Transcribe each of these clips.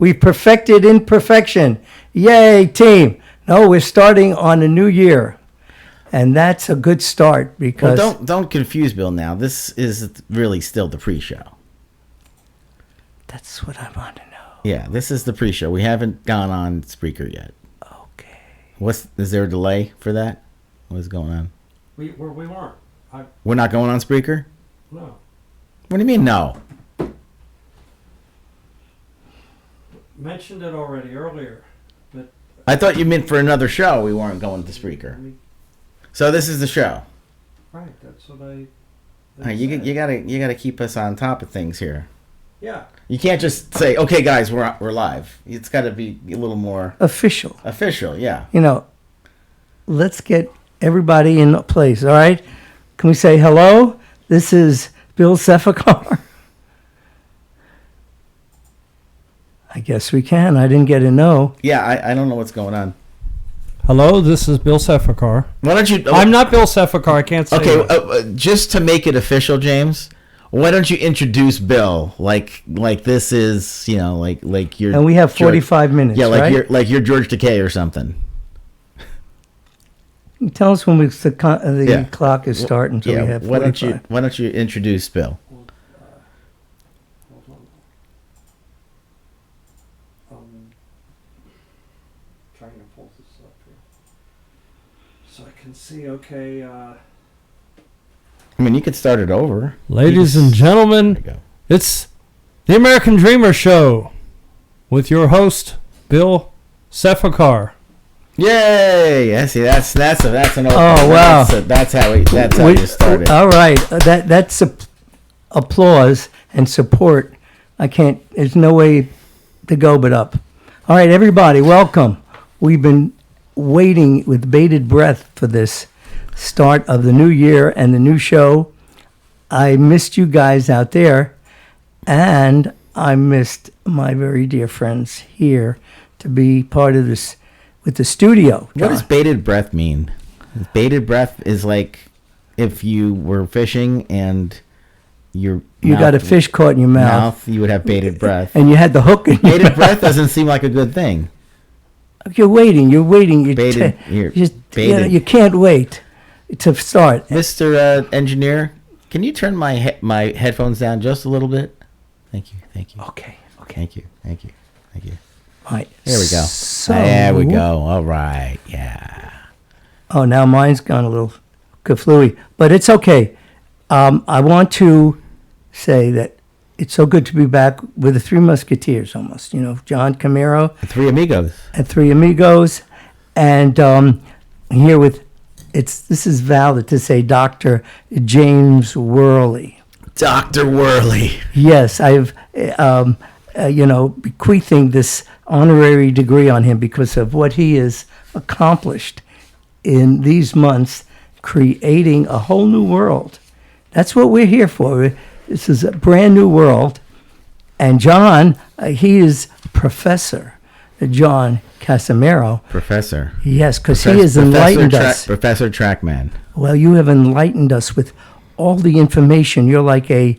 We perfected imperfection. Yay, team. No, we're starting on a new year. And that's a good start because... Well, don't confuse Bill now. This is really still the pre-show. That's what I want to know. Yeah, this is the pre-show. We haven't gone on Spreaker yet. Okay. Is there a delay for that? What's going on? We weren't. We're not going on Spreaker? No. What do you mean, no? Mentioned it already earlier, but I thought you meant for another show we weren't going to Spreaker. So this is the show. Right, that's what I. All right, you gotta keep us on top of things here. Yeah. You can't just say, "Okay, guys, we're live." It's got to be a little more official. Official, yeah. Let's get everybody in place. All right. Can we say hello? This is Bill Sefakar. I guess we can. I didn't get a no. Yeah, I don't know what's going on. Hello, this is Bill Sefakar. Why don't you? I'm not Bill Sefakar. I can't say. Okay, just to make it official, James. Why don't you introduce Bill like this is like you're. And we have 45 minutes. Yeah, right? you're George Takei or something. Tell us when the clock is starting. We have 45. Why don't you introduce Bill? Trying to pull this up here so I can see. Okay. I mean, you could start it over. Ladies and gentlemen, it's the American Dreamer Show with your host Bill Sefakar. Yay! Yeah, see, that's an open. Oh wow! That's how you started. All right, that's applause and support. I can't. There's no way to go but up. All right, everybody, welcome. We've been waiting with bated breath for this start of the new year and the new show. I missed you guys out there, and I missed my very dear friends here to be part of this with the studio. What does bated breath mean? Bated breath is like if you were fishing and you got a fish caught in your mouth. You would have bated breath. And you had the hook in your bated breath doesn't seem like a good thing. You're waiting. You bated. You can't wait to start. Mr. Engineer, can you turn my headphones down just a little bit? Thank you. Okay. Thank you. All right. There we go. So, there we go. All right. Yeah. Oh, now mine's gone a little kaflooey, but it's okay. I want to say that it's so good to be back with the Three Musketeers almost. John Camero. The Three Amigos. And Three Amigos. And here with, this is valid to say Dr. James Worley. Dr. Worley. Yes, I've, bequeathing this honorary degree on him because of what he has accomplished in these months, creating a whole new world. That's what we're here for. This is a brand new world. And John, he is Professor John Casimiro. Professor. Yes, because he has enlightened us. Professor Trackman. Well, you have enlightened us with all the information. You're like a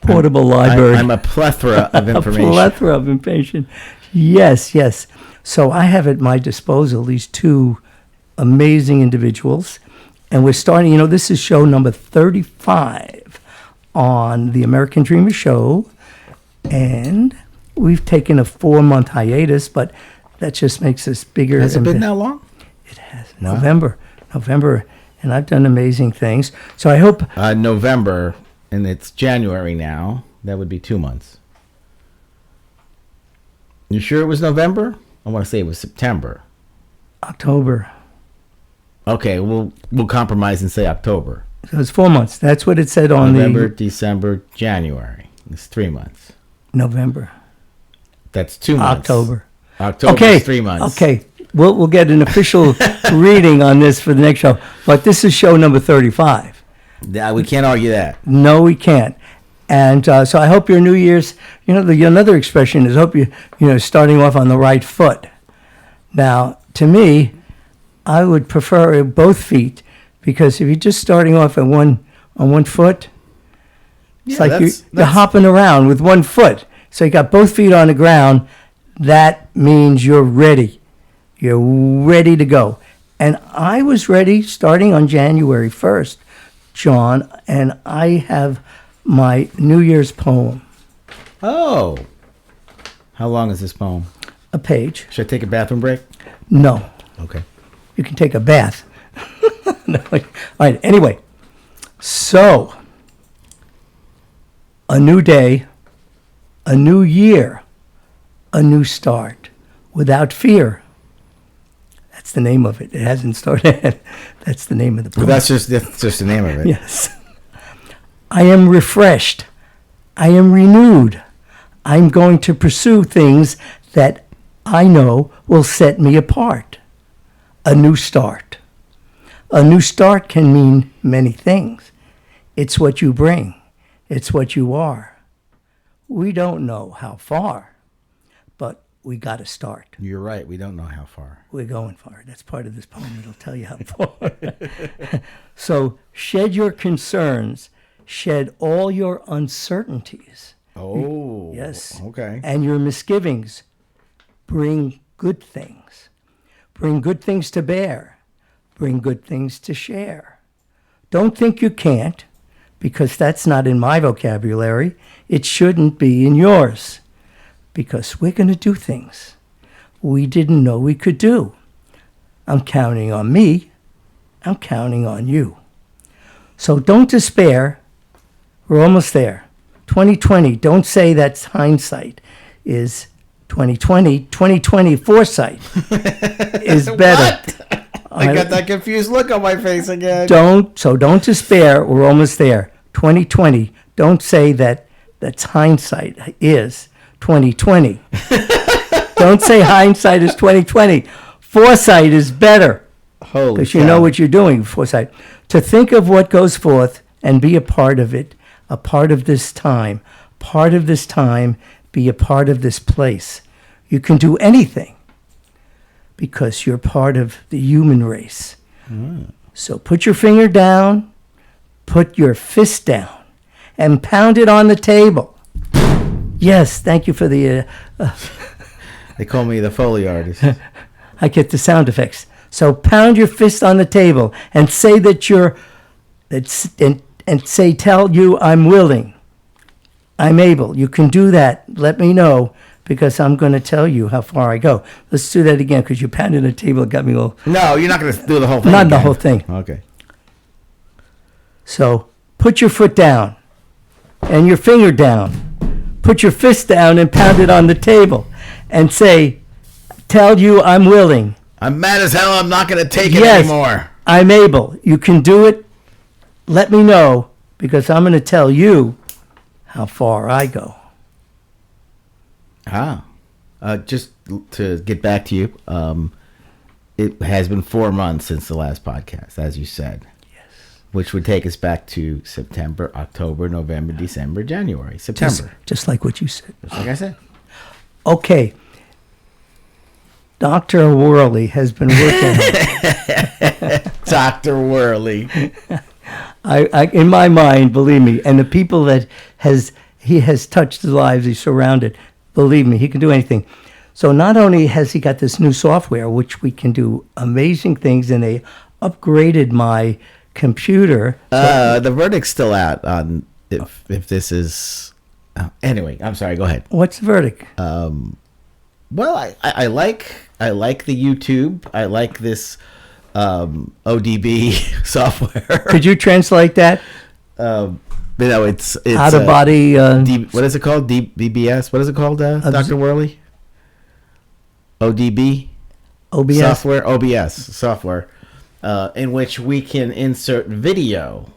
portable library. I'm a plethora of information. A plethora of information. Yes. So I have at my disposal these two amazing individuals. And we're starting, this is show number 35 on the American Dreamer Show. And we've taken a 4-month hiatus, but that just makes us bigger. Has it been that long? It has. Wow. November. And I've done amazing things. So I hope... November, and it's January now. That would be 2 months. You sure it was November? I want to say it was September. October. Okay, we'll compromise and say October. So it's 4 months. That's what it said on November, December, January. It's 3 months. November. That's 2 months. October Okay. Is 3 months. Okay. We'll get an official reading on this for the next show. But this is show number 35. Yeah, we can't argue that. No, we can't. And so I hope your New Year's, another expression is hope starting off on the right foot. Now, to me, I would prefer both feet because if you're just starting off on one foot, it's like you're hopping around with one foot. So you got both feet on the ground. That means you're ready. You're ready to go. And I was ready starting on January 1st, John, and I have my New Year's poem, Oh. How long is this poem? a page. Should I take a bathroom break? No, Okay. you can take a bath. No, all right, anyway. So, a new day, a new year, a new start, without fear. That's the name of it. It hasn't started. That's the name of the Well, poem. that's just the name of it. Yes. I am refreshed. I am renewed. I'm going to pursue things that I know will set me apart. A new start. A new start can mean many things. It's what you bring. It's what you are. We don't know how far, but we got to start. You're right. We don't know how far. We're going far. That's part of this poem. It'll tell you how far. So shed your concerns. Shed all your uncertainties. Oh. Yes. Okay. And your misgivings. Bring good things. Bring good things to bear. Bring good things to share. Don't think you can't, because that's not in my vocabulary. It shouldn't be in yours, because we're going to do things we didn't know we could do. I'm counting on me. I'm counting on you. So don't despair. We're almost there. 2020, don't say that's hindsight is 2020. 2020 foresight is better. What? I got that confused look on my face again. Don't despair. We're almost there. 2020. Don't say that's hindsight is 2020. Don't say hindsight is 2020. Foresight is better, Holy because you know cow. what you're doing. Foresight. To think of what goes forth and be a part of it, a part of this time, part of this time, be a part of this place. You can do anything, because you're part of the human race. So put your finger down, put your fist down, and pound it on the table. Yes, thank you for the, They call me the Foley artist. I get the sound effects. So pound your fist on the table and say tell you I'm willing, I'm able. You can do that. Let me know, because I'm going to tell you how far I go. Let's do that again, because you pounded the table. It got me all. No, you're not going to do the whole thing. Not the again. whole thing. Okay. So put your foot down and your finger down. Put your fist down and pound it on the table and say, tell you I'm willing. I'm mad as hell. I'm not going to take it Yes. anymore. I'm able. You can do it. Let me know, because I'm going to tell you how far I go. Just to get back to you, it has been 4 months since the last podcast, as you said. Yes. Which would take us back to September, October, November, December, January. September. Just like what you said. Just like I said. Okay. Dr. Worley has been working. Dr. Worley. I, in my mind, believe me, and the people that he has touched the lives he's surrounded, believe me, he can do anything. So not only has he got this new software, which we can do amazing things, and they upgraded my computer. The verdict's still out on if this is. Anyway, I'm sorry. Go ahead. What's the verdict? Well, I like the YouTube. I like this ODB software. Could you translate that? It's Out of body. what is it called? DBS. What is it called, Dr. Worley? ODB OBS. software. OBS software, in which we can insert video.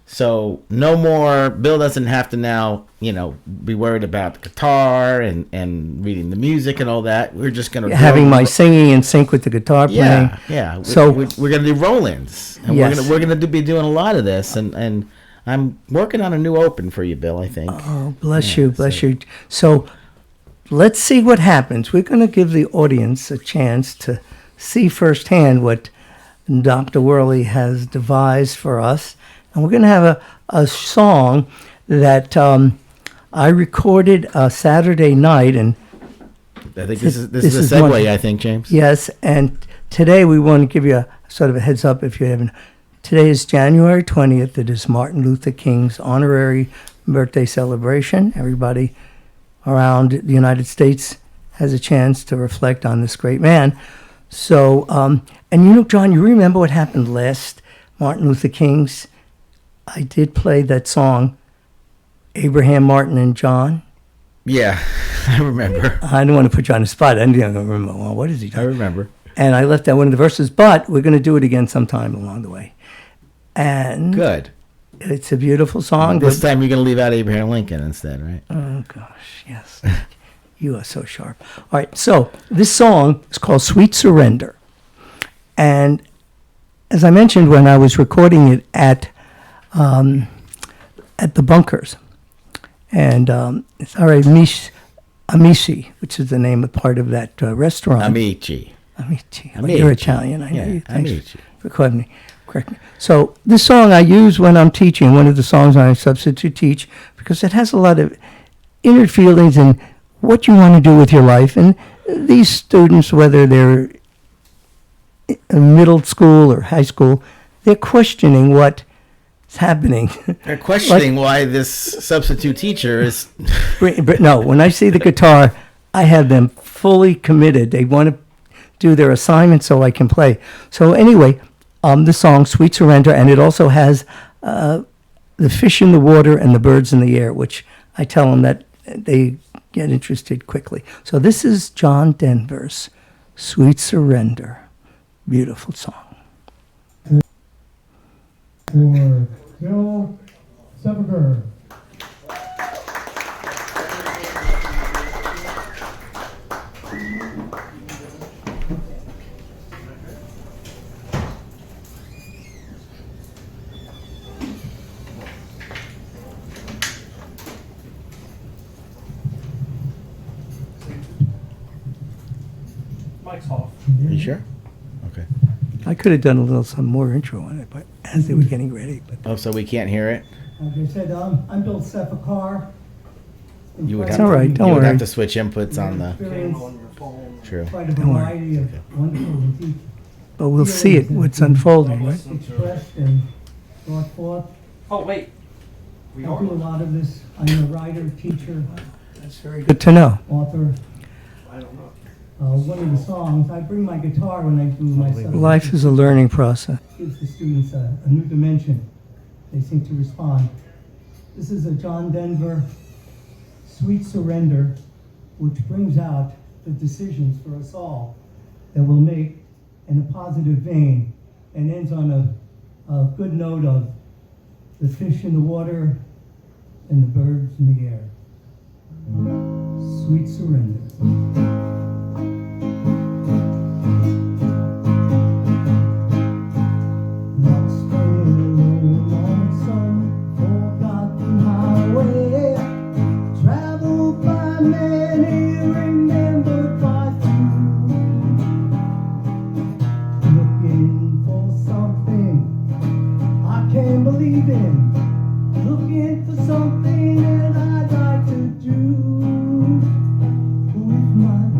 So no more. Bill doesn't have to now, be worried about the guitar and reading the music and all that. We're just gonna Having my singing in sync with the guitar playing. Yeah. So- we're gonna do roll-ins, and Yes. we're gonna be doing a lot of this, and I'm working on a new open for you, Bill. I think. Oh, bless you. So let's see what happens. We're going to give the audience a chance to see firsthand what Dr. Worley has devised for us. And we're going to have a song that I recorded a Saturday night, and I think this is This a is segue. one- I think, James. yes, and today we want to give you a sort of a heads up if you haven't. Today is January 20th. It is Martin Luther King's honorary birthday celebration. Everybody around the United States has a chance to reflect on this great man. So, and you know, John, you remember what happened last Martin Luther King's? I did play that song, Abraham, Martin, and John. Yeah, I remember. I don't want to put you on the spot. I didn't remember. Well, what is he I doing? remember. And I left out one of the verses, but we're going to do it again sometime along the way. And Good. it's a beautiful song. This time you're going to leave out Abraham Lincoln instead, right? Oh, gosh, yes. You are so sharp. All right, so this song is called Sweet Surrender. And as I mentioned when I was recording it at the Bunkers, and it's Amici, which is the name of part of that restaurant. Amici. Amici. Amici. You're Italian, I know Yeah, you. Thanks Amici. for correct me. So this song I use when I'm teaching, one of the songs I substitute teach, because it has a lot of inner feelings and what you want to do with your life. And these students, whether they're in middle school or high school, they're questioning what's happening. They're questioning why this substitute teacher is. But no, when I see the guitar, I have them fully committed. They want to do their assignment so I can play. So anyway, the song Sweet Surrender, and it also has the fish in the water and the birds in the air, which I tell them that they get interested quickly. So this is John Denver's Sweet Surrender. Beautiful song. For Bill Sepulcher. Mic's off. Are you sure? Okay. I could have done a little some more intro on it, but as they were getting ready. But Oh, so we can't hear it? Like I said, I'm Bill Sepulcher. You would It's have all right, don't you would worry. have to switch inputs on the. True. Quite a Don't worry. variety of wonderful and deep but we'll see it, what's unfolding, right? expressed and brought forth. Oh, wait. I do a lot of this. I'm a writer, teacher, That's very good to know. author. One of the songs, I bring my guitar when I do my substitute. Life is a learning process. Gives the students a new dimension. They seem to respond. This is a John Denver Sweet Surrender, which brings out the decisions for us all that we'll make in a positive vein and ends on a good note of the fish in the water and the birds in the air. Sweet Surrender. Lost alone on some forgotten highway, traveled by many, remembered by few, looking for something I can't believe in, looking for something that I'd like to do with my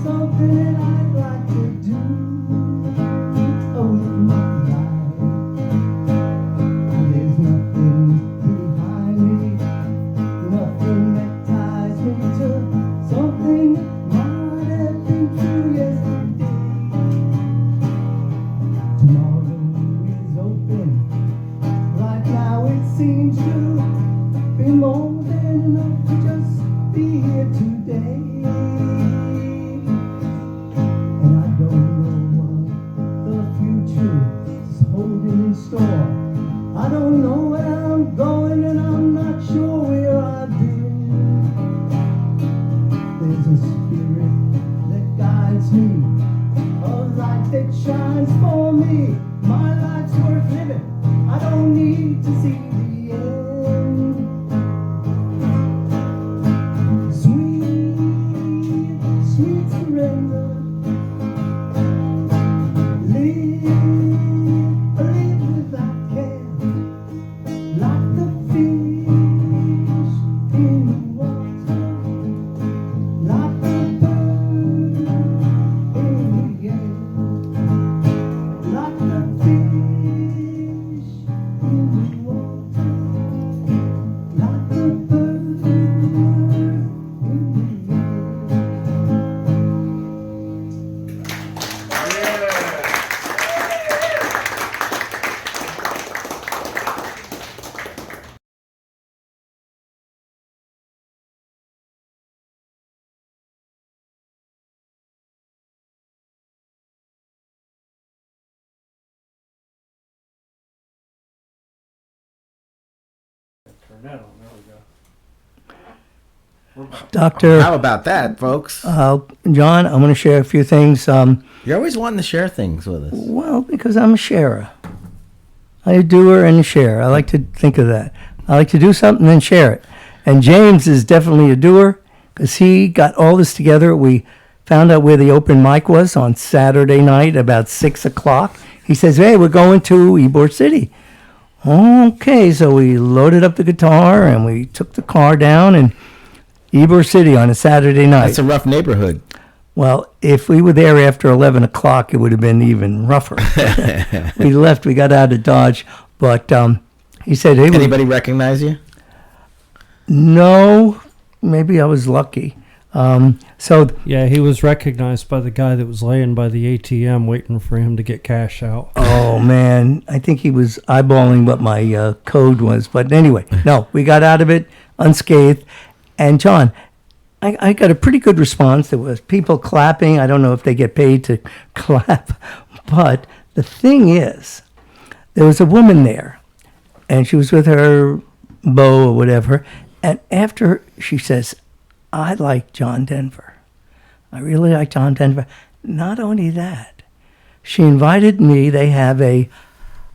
something that I'd like to do. Oh, my life. There's nothing behind me, nothing that ties me to something that might have been true yesterday. Tomorrow is open, right now it seems to be more than enough to just be here today. And I don't know what the future is holding in store. I don't know where I'm going and I'm not sure where I've been. There's a spirit that guides me, a light that shines for me. My life's worth living, I don't need to see the end. Sweet, sweet surrender. Live without care. Like the fish in the water, like the bird in the air, like the fish in the water, like the bird in the air. Doctor, How about that, folks? John, I'm going to share a few things. You're always wanting to share things with us. Well, because I'm a sharer. I'm a doer and a sharer. I like to think of that. I like to do something and share it. And James is definitely a doer because he got all this together. We found out where the open mic was on Saturday night about 6 o'clock. He says, hey, we're going to Ybor City. Okay, so we loaded up the guitar and we took the car down and Ybor City on a Saturday night. That's a rough neighborhood. Well, if we were there after 11 o'clock, it would have been even rougher. We left, we got out of Dodge, but he said, hey, Anybody recognize you? no, maybe I was lucky. So, Yeah, he was recognized by the guy that was laying by the ATM waiting for him to get cash out. oh man, I think he was eyeballing what my code was. But anyway, no, we got out of it unscathed. And John, I got a pretty good response. There was people clapping. I don't know if they get paid to clap. But the thing is, there was a woman there, and she was with her beau or whatever. And after she says, I like John Denver. I really like John Denver. Not only that, she invited me. They have a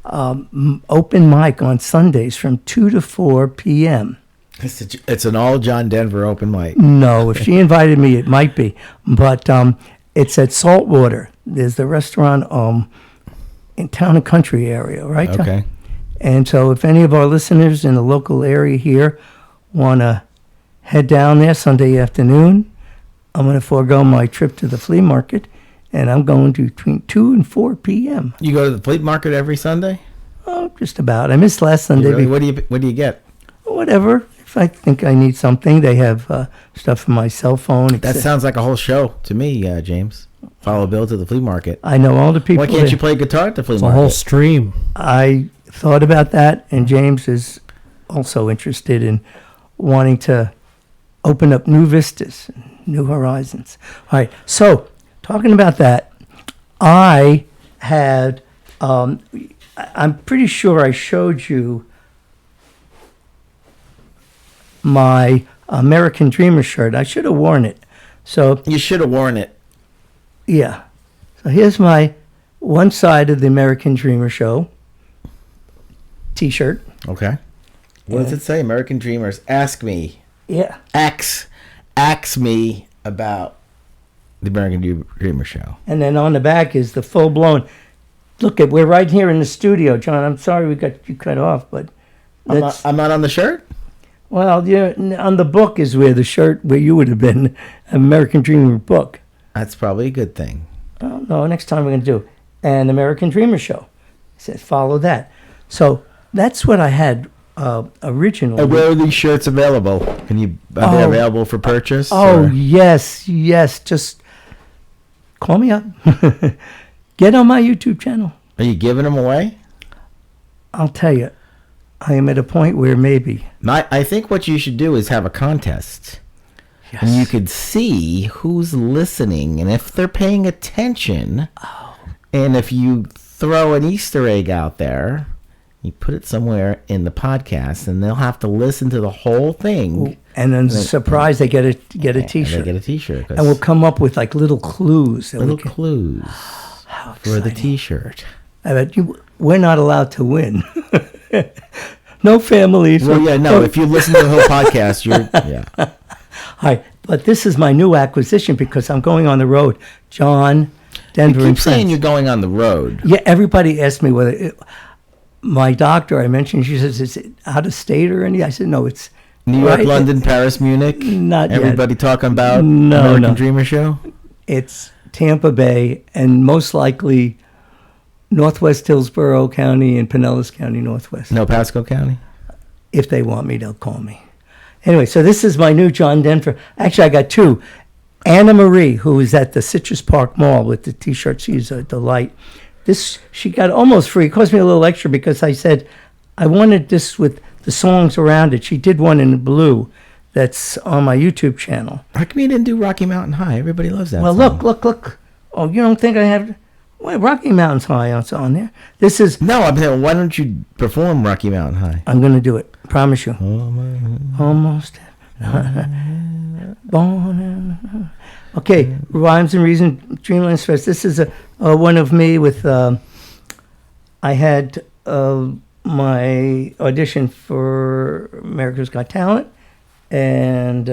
open mic on Sundays from 2 to 4 p.m. It's an all John Denver open mic. No, if she invited me, it might be. But it's at Saltwater. There's the restaurant in Town and Country area, right, John? Okay. And so if any of our listeners in the local area here want to head down there Sunday afternoon, I'm going to forego my trip to the flea market, and I'm going to between 2 and 4 p.m. You go to the flea market every Sunday? Oh, just about. I missed last Sunday. Really? What do you get? Whatever. If I think I need something, they have stuff for my cell phone. That sounds like a whole show to me, James. Follow Bill to the flea market. I know all the people. Why can't that- you play guitar at the flea It's a market? whole stream. I thought about that, and James is also interested in wanting to open up new vistas, new horizons. All right, so talking about that, I had, I'm pretty sure I showed you my American Dreamer shirt. I should have worn it. So, You should have worn it. yeah. So here's my one side of the American Dreamer show t-shirt. Okay. What does it say? American Dreamers. Ask me. Yeah. Ask me about the American Dreamer show. And then on the back is the full-blown. Look, we're right here in the studio, John. I'm sorry we got you cut off, but that's I'm not on the shirt? well, on the book is where the shirt where you would have been, American Dreamer book. That's probably a good thing. Oh, no, next time we're going to do an American Dreamer show. It says follow that. So that's what I had originally. And where are these shirts available? Are they available for purchase? Oh, or? yes. Just call me up. Get on my YouTube channel. Are you giving them away? I'll tell you, I am at a point where maybe. I think what you should do is have a contest. Yes. And you could see who's listening and if they're paying attention. Oh. And if you throw an Easter egg out there, you put it somewhere in the podcast, and they'll have to listen to the whole thing. And then surprise, they get a T-shirt. And they get a T-shirt. And we'll come up with like little clues. Little clues for the T-shirt. I bet we're not allowed to win. No families. Well, yeah, no. If you listen to the whole podcast, yeah. All right, but this is my new acquisition because I'm going on the road. John Denver You and keep saying friends. you're going on the road. Yeah, everybody asked me whether my doctor. I mentioned. She says, "Is it out of state or anything?" I said, "No, it's New York, right- London, Paris, Munich. Not yet. Everybody talking about No, American no. Dreamer show. It's Tampa Bay and most likely Northwest Hillsborough County and Pinellas County, Northwest. No, Pasco County. If they want me, they'll call me. Anyway, so this is my new John Denver. Actually, I got two. Anna Marie, who is at the Citrus Park Mall with the T-shirt. She's a delight. This she got almost free. It cost me a little extra because I said I wanted this with the songs around it. She did one in blue that's on my YouTube channel. How come you didn't do Rocky Mountain High? Everybody loves that Well, song. look. Oh, you don't think I have... Well, Rocky Mountain's High it's on there. This is... No, I'm saying, why don't you perform Rocky Mountain High? I'm going to do it. Promise you. Almost. Born in... Okay, Rhymes and Reason, Dreamland Stress. This is a one of me with... I had my audition for America's Got Talent. And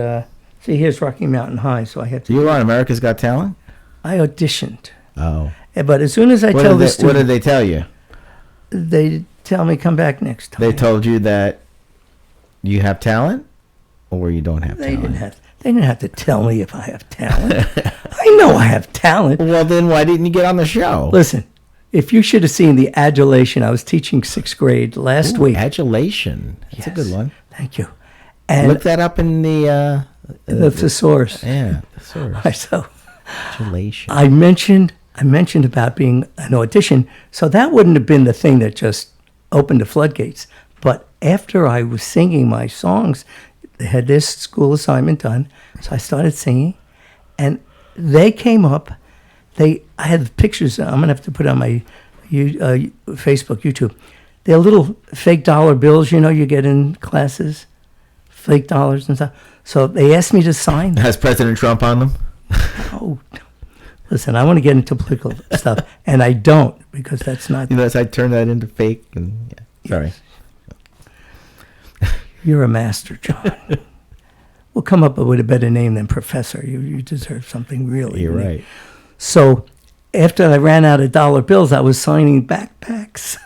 see, here's Rocky Mountain High. So I had to... You were on America's Got Talent? I auditioned. Oh. But as soon as I tell the What student... did they tell you? They tell me come back next time. They told you that you have talent or you don't have They talent? didn't have to tell me if I have talent. I know I have talent. Well, then why didn't you get on the show? Listen, if you should have seen the adulation, I was teaching 6th grade last week. Adulation. That's a Yes. good one. Thank you. And Look that up in the... the thesaurus. yeah, thesaurus. So Adulation. I mentioned about being an audition, so that wouldn't have been the thing that just opened the floodgates. But after I was singing my songs, they had this school assignment done, so I started singing, and they came up. I had pictures. I'm gonna have to put on my Facebook, YouTube. They're little fake dollar bills, you get in classes, fake dollars and stuff. So they asked me to sign them. Has President Trump on them? Oh, listen, I want to get into political stuff, and I don't because that's not. You notice I turned that into fake? And yeah. Sorry. You're a master, John. We'll come up with a better name than Professor. You deserve something really. You're unique. right. So after I ran out of dollar bills, I was signing backpacks.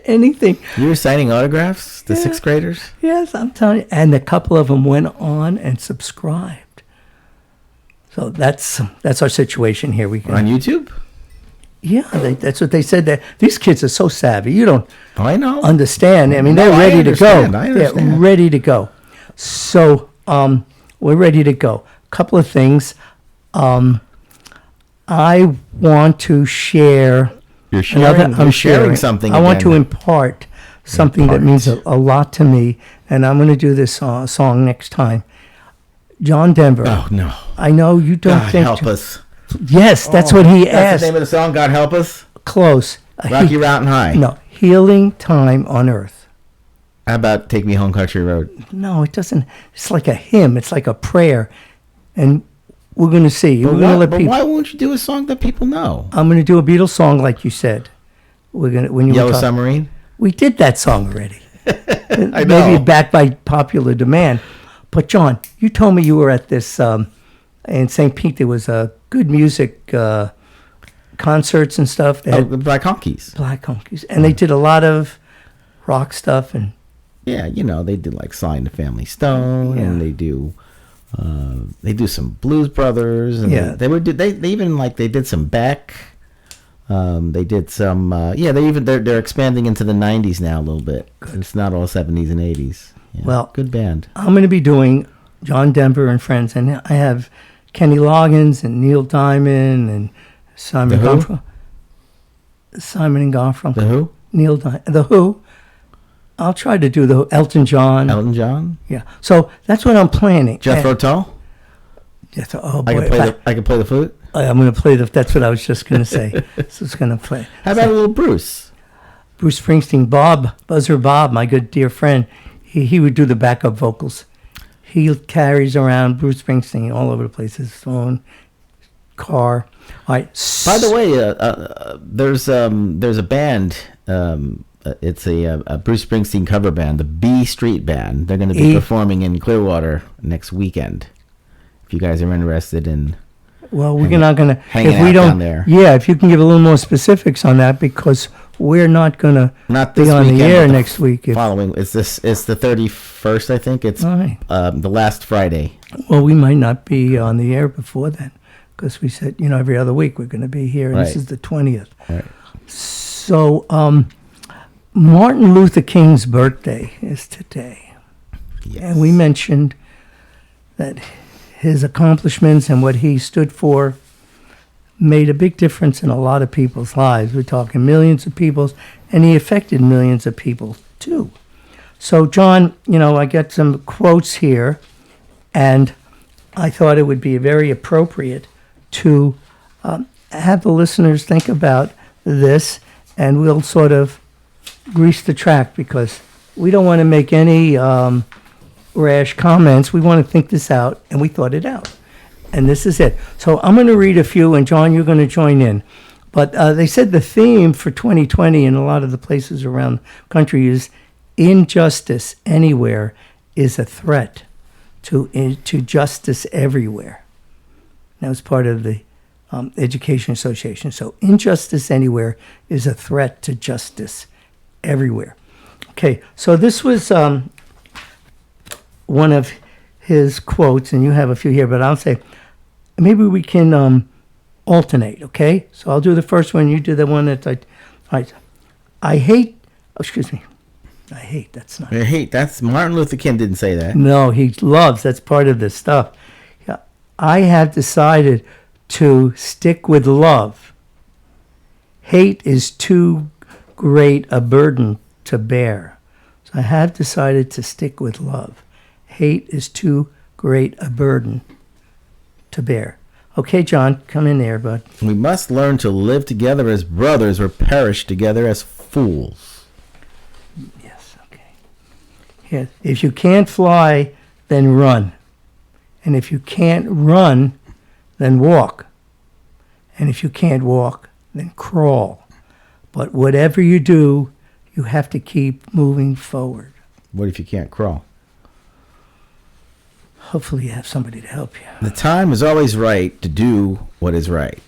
Anything. You were signing autographs to Yeah. 6th graders? Yes, I'm telling you. And a couple of them went on and subscribed. So that's our situation here. We can, On YouTube? yeah, that's what they said. That these kids are so savvy. You don't I know. understand. I mean, No, they're I ready to go. understand. I understand. They're ready to go. So we're ready to go. A couple of things. I want to share. You're sharing, I'm you're sharing something I want to again. impart something that means a lot to me, and I'm going to do this song next time. John Denver. Oh, no. I know you don't God think. help us. Yes, that's what he That's asked. the name of the song, God Help Us? Close. Rocky Mountain High. No, Healing Time on Earth. How about Take Me Home Country Road? No, it doesn't. It's like a hymn. It's like a prayer, and we're going to see. We're going to let But people. why won't you do a song that people know? I'm going to do a Beatles song, like you said. We're going to when you were Yellow talking- Submarine? We did that song already. I know. Maybe backed by popular demand. But John, you told me you were at this in St. Pete. There was good music concerts and stuff. They Oh, had the Black Honkies. Black Honkies, and they did a lot of rock stuff. And Yeah, they do like Sly and the Family Stone, Yeah. and they do They do some Blues Brothers, and Yeah. they would do. They even like they did some Beck. They did some. They're expanding into the '90s now a little bit. It's not all '70s and '80s. Yeah, Well, good band. I'm going to be doing John Denver and Friends, and I have Kenny Loggins and Neil Diamond and Simon The Who? Garfunkel. Simon and Garfunkel. The Who? Neil Diamond. The Who. I'll try to do the Who. Elton John. Elton John. Yeah. So that's what I'm planning. Jethro Tull. Oh boy. I can play the flute. I'm going to play the. That's what I was just going to say. So it's going to play. How about a little Bruce? Bruce Springsteen, Buzzer Bob, my good dear friend, he would do the backup vocals. He carries around Bruce Springsteen all over the place, his phone, car. All right. By the way, there's a band. It's a Bruce Springsteen cover band, the B Street Band. They're going to be performing in Clearwater next weekend. If you guys are interested in. Well, we're not going to. Hanging If we out don't, down there. yeah, if you can give a little more specifics on that, because we're not going to Not be this on the weekend, air but next week. Following, it's the 31st, I think. It's All right. the last Friday. Well, we might not be on the air before then, because we said, every other week we're going to be here, and this Right. is the 20th. Right. So, Martin Luther King's birthday is today. Yes. And we mentioned that his accomplishments and what he stood for made a big difference in a lot of people's lives. We're talking millions of people's, and he affected millions of people too. So, John, I got some quotes here, and I thought it would be very appropriate to have the listeners think about this, and we'll sort of grease the track, because we don't want to make any rash comments. We want to think this out, and we thought it out. And this is it. So I'm going to read a few, and John, you're going to join in. But they said the theme for 2020 in a lot of the places around the country is injustice anywhere is a threat to justice everywhere. That was part of the Education Association. So injustice anywhere is a threat to justice everywhere. Okay, so this was one of his quotes, and you have a few here, but I'll say maybe we can alternate, okay? So I'll do the first one, you do the one that's like, all right. I hate, that's not. I hate. That's Martin Luther King didn't say that. No, he loves, that's part of this stuff. Yeah, I have decided to stick with love. Hate is too great a burden to bear. So I have decided to stick with love. Hate is too great a burden to bear. Okay, John, come in there, bud. We must learn to live together as brothers or perish together as fools. Yes, okay. Yeah, if you can't fly, then run. And if you can't run, then walk. And if you can't walk, then crawl. But whatever you do, you have to keep moving forward. What if you can't crawl? Hopefully you have somebody to help you. The time is always right to do what is right.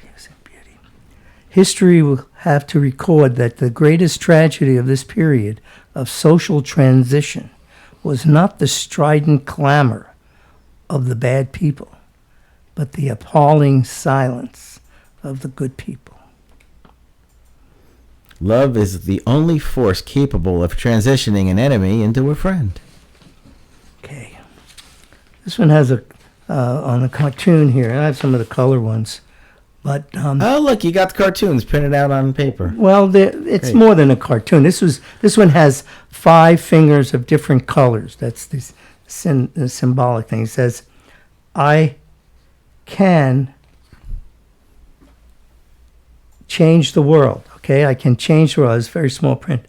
Yes, and beauty. History will have to record that the greatest tragedy of this period of social transition was not the strident clamor of the bad people, but the appalling silence of the good people. Love is the only force capable of transitioning an enemy into a friend. Okay. This one has a on the cartoon here. I have some of the color ones, but Oh, look, you got the cartoons printed out on paper. well, it's Great. more than a cartoon. This one has 5 fingers of different colors. That's the symbolic thing. It says, "I can change the world." Okay, I can change the world. It's very small print.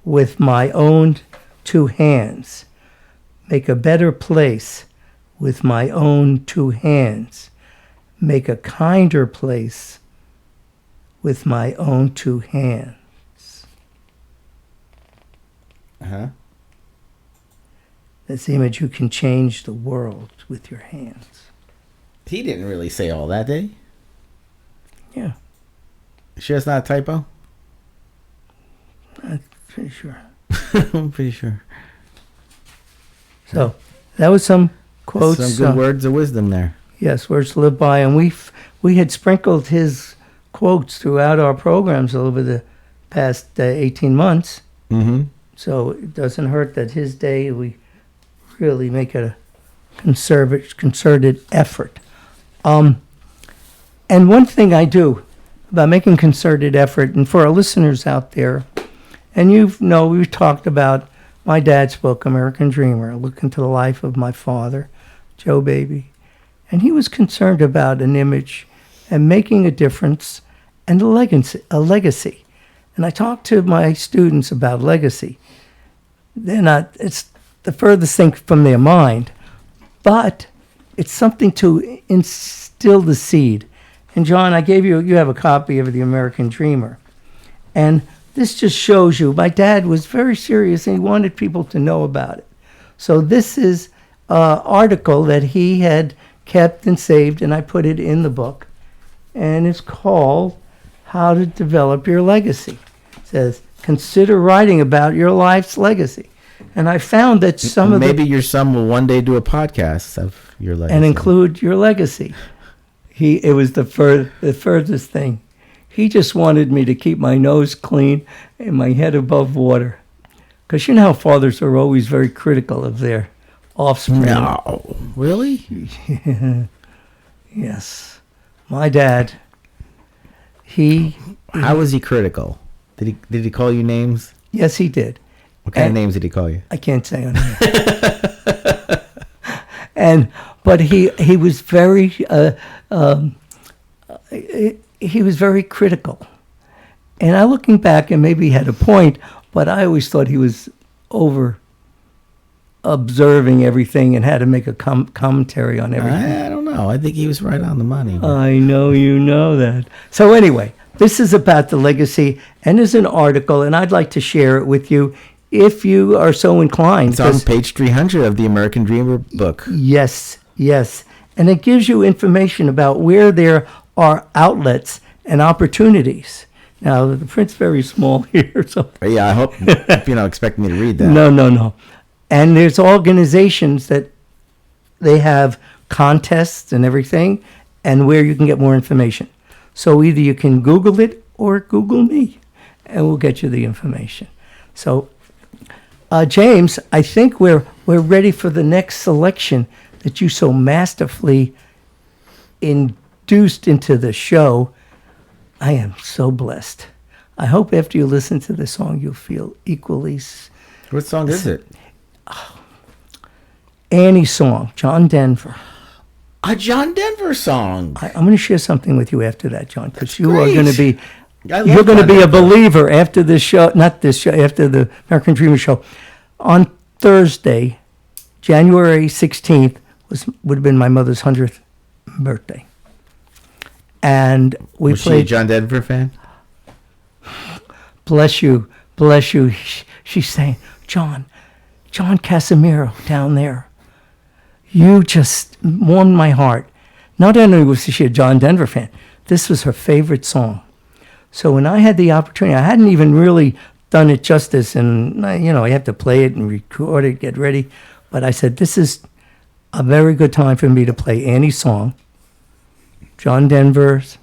With my own 2 hands, make a better place. With my own 2 hands, make a kinder place. With my own 2 hands. Uh-huh. That's the image. You can change the world with your hands. He didn't really say all that, did he? Yeah, Sure it's not a typo? I'm pretty sure. I'm pretty sure. So That was some quotes. Some good words of wisdom there. Yes, words to live by. And we had sprinkled his quotes throughout our programs over the past 18 months. Mm-hmm. So it doesn't hurt that his day we really make a concerted effort. And one thing I do about making concerted effort, and for our listeners out there, and we've talked about my dad's book, American Dreamer, a look into the life of my father, Joe Baby. And he was concerned about an image and making a difference and a legacy. And I talk to my students about legacy. It's the furthest thing from their mind, but it's something to instill the seed. And John, you have a copy of The American Dreamer. And this just shows you, my dad was very serious and he wanted people to know about it. So this is an article that he had kept and saved, and I put it in the book. And it's called How to Develop Your Legacy. It says, consider writing about your life's legacy. And I found that maybe your son will one day do a podcast of your legacy. And include your legacy. It was the furthest thing. He just wanted me to keep my nose clean and my head above water. Because you know how fathers are always very critical of their offspring. No. Really? Yes. My dad, How was he critical? Did he call you names? Yes, he did. What kind of names did he call you? I can't say on here. But he was very he was very critical. And looking back, and maybe he had a point, but I always thought he was over observing everything and had to make a commentary on everything. I don't know. I think he was right on the money. I know you know that. So anyway, this is about the legacy, and there's an article, and I'd like to share it with you if you are so inclined. It's on page 300 of the American Dreamer book. Yes. And it gives you information about where there are outlets and opportunities. Now, the print's very small here, so... Yeah, I hope you don't expect me to read that. No. And there's organizations that they have contests and everything, and where you can get more information. So either you can Google it or Google me, and we'll get you the information. So, James, I think we're ready for the next selection that you so masterfully induced into the show. I am so blessed. I hope after you listen to the song, you'll feel equally... What song is it? Annie's song, John Denver. A John Denver song. I'm going to share something with you after that, John, because you great. are going to be... I love You're going to John be a Denver. believer after this show, not this show, after the American Dreamer show. On Thursday, January 16th, would have been my mother's 100th birthday. And we Was she a played... John Denver fan? Bless you. She's saying, John Casimiro down there, you just warmed my heart. Not only was she a John Denver fan, this was her favorite song. So when I had the opportunity, I hadn't even really done it justice, and I have to play it and record it, get ready. But I said, this is a very good time for me to play Annie's song, John Denver's,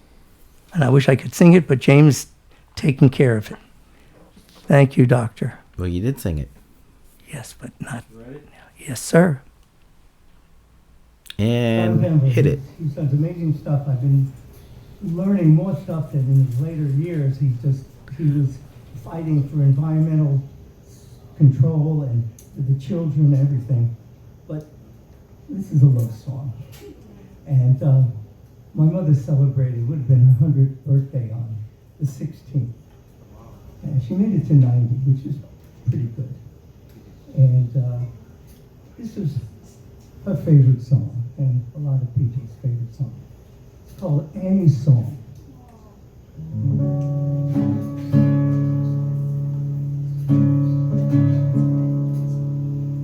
and I wish I could sing it, but James taking care of it. Thank you, Doctor. Well, you did sing it. Yes, but not... Yes, sir. And hit it. He does amazing stuff. I've been learning more stuff that in his later years he was fighting for environmental control and for the children and everything. But this is a love song. And my mother celebrated, would have been her 100th birthday on the 16th. And she made it to 90, which is pretty good. And this is her favorite song, and a lot of people's favorite song. It's called Annie's Song.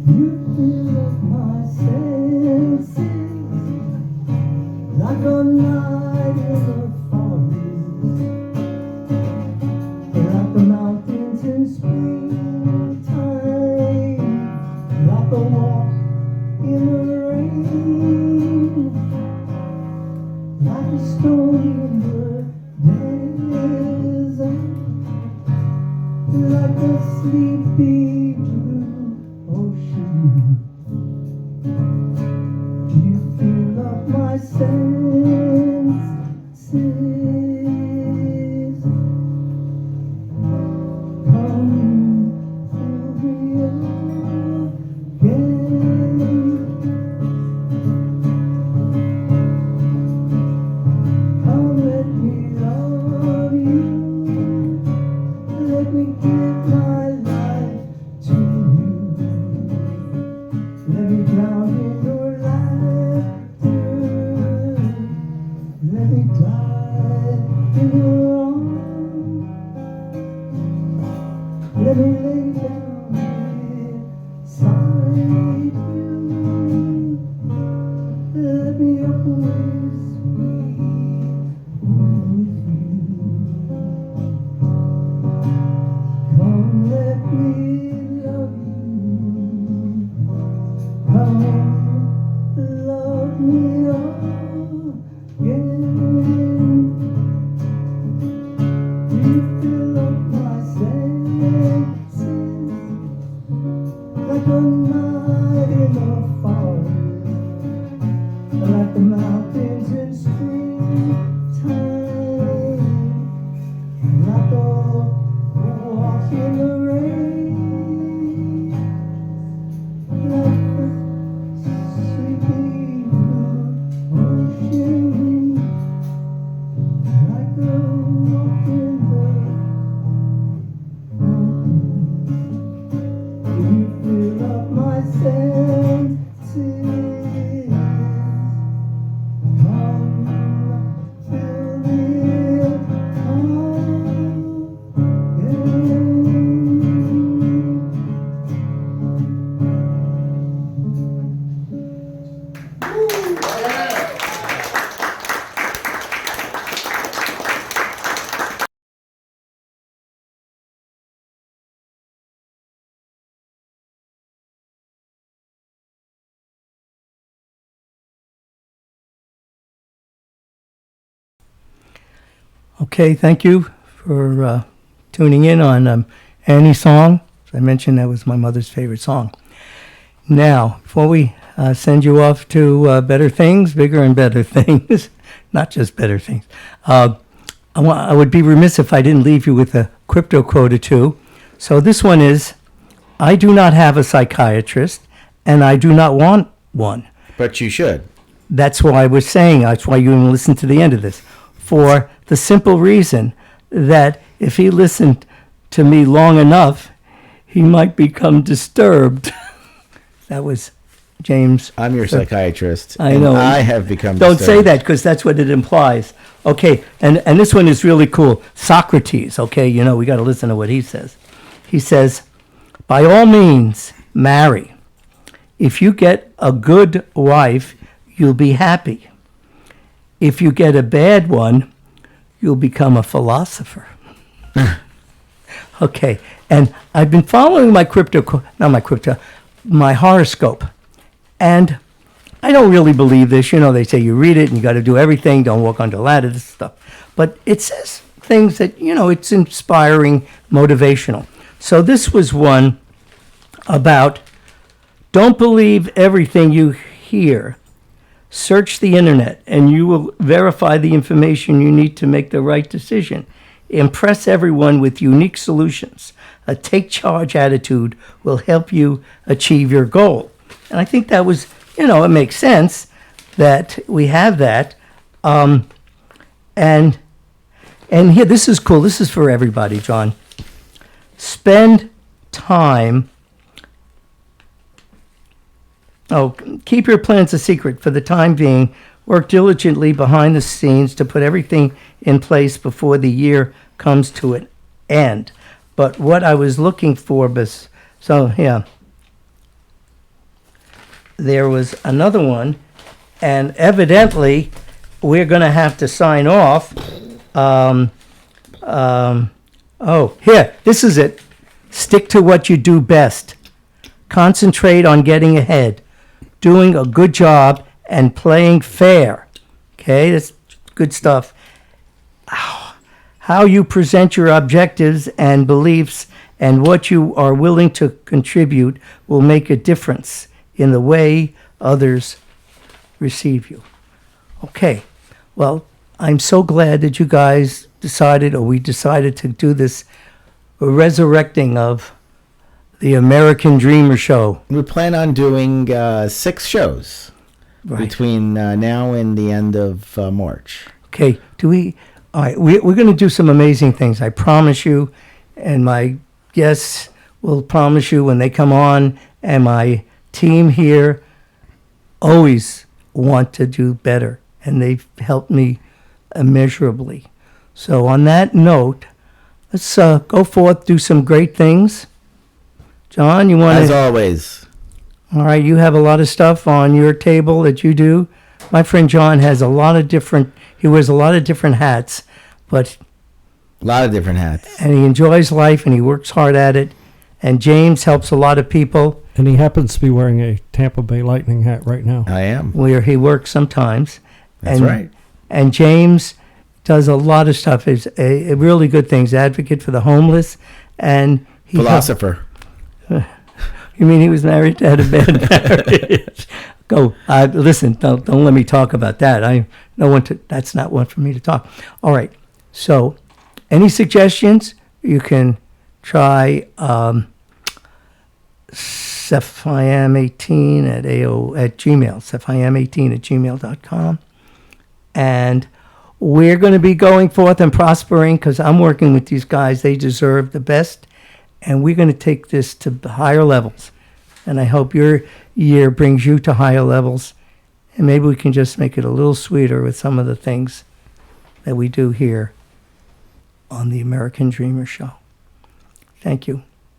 You fill up my senses like a night in the forest, like the mountains in springtime, like a walk in like a stone in the desert, like a sleepy blue ocean. You fill up my senses. Come fill me again. Come let me love you. Let me give my life to you. Let me drown in your laughter. Let me die in your arms. Let me lay down beside you. Let me always be with you. Come, let me love you. Come, love me again. You fill up my senses like a night in the forest, like the mountains in springtime, like a walk in the rain, like the sleepy blue ocean, like a walk in the mountains. You fill up my senses. Come, fill me Okay, thank you for tuning in on Annie's song. As I mentioned, that was my mother's favorite song. Now, before we send you off to better things, bigger and better things, not just better things, I would be remiss if I didn't leave you with a crypto quote or two. So this one is, I do not have a psychiatrist, and I do not want one. But you should. That's why I was saying, that's why you didn't listen to the end of this. For the simple reason that if he listened to me long enough, he might become disturbed. That was James. I'm your psychiatrist. I and know. I have become Don't say disturbed. that, because that's what it implies. Okay, and this one is really cool. Socrates, okay, you know, we got to listen to what he says. He says, by all means, marry. If you get a good wife, you'll be happy. If you get a bad one, you'll become a philosopher. Okay, and I've been following my horoscope. And I don't really believe this. You know, they say you read it and you got to do everything. Don't walk under ladders, this stuff. But it says things that, you know, it's inspiring, motivational. So this was one about don't believe everything you hear. Search the internet and you will verify the information you need to make the right decision. Impress everyone with unique solutions. A take charge attitude will help you achieve your goal. And I think that was, you know, it makes sense that we have that. And here, this is cool. This is for everybody, John. Spend time. Oh, keep your plans a secret for the time being. Work diligently behind the scenes to put everything in place before the year comes to an end. But what I was looking for was, so yeah, there was another one, and evidently we're going to have to sign off. Oh, here, this is it. Stick to what you do best. Concentrate on getting ahead, doing a good job, and playing fair. Okay, that's good stuff. How you present your objectives and beliefs and what you are willing to contribute will make a difference in the way others receive you. Okay, well, I'm so glad that you guys decided, or we decided to do this resurrecting of the American Dreamer Show. We plan on doing 6 shows between now and the end of March. Okay, all right, we're going to do some amazing things, I promise you, and my guests will promise you when they come on, and my team here always want to do better, and they've helped me immeasurably. So on that note, let's go forth, do some great things. John, you want As to... always. All right, you have a lot of stuff on your table that you do. My friend John has a lot of different... He wears a lot of different hats, but... A lot of different hats. And he enjoys life, and he works hard at it. And James helps a lot of people, And he happens to be wearing a Tampa Bay Lightning hat right now. I am. where he works sometimes. That's and, right. And James does a lot of stuff. He's a really good things, advocate for the homeless. And he Philosopher. You mean he was married, had a bad marriage? Go, listen, don't let me talk about that. That's not one for me to talk. All right, so any suggestions? You can try Sephiam18 at Gmail, Sephiam18 at gmail.com. And we're going to be going forth and prospering because I'm working with these guys. They deserve the best. And we're going to take this to higher levels. And I hope your year brings you to higher levels. And maybe we can just make it a little sweeter with some of the things that we do here on the American Dreamer Show. Thank you.